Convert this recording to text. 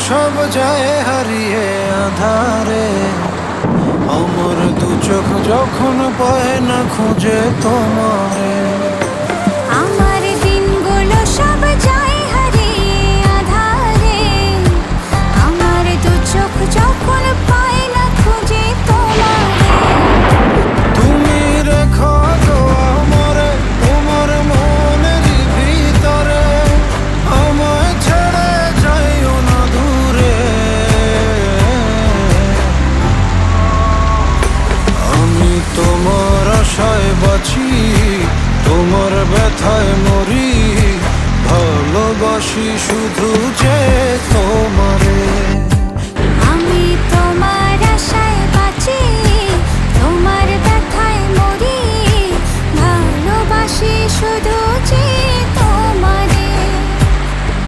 সব যায় হারিয়ে আধারে, আমার দু চোখ যখন পায় না খুঁজে তোমারে। আমার দিনগুলো সব যায় হারিয়ে আঁধারে, আমার দু চোখ যখন পায় না খুঁজে তোমারে। তুমি রেখো তো আমারে তোমার মনের ভিতরে, আমায় ছেড়ে যাইও না দূরে। আমি তোমার আশায় বাঁচি, তোমার ব্যথায় মরি, ভালোবাসি শুধু যে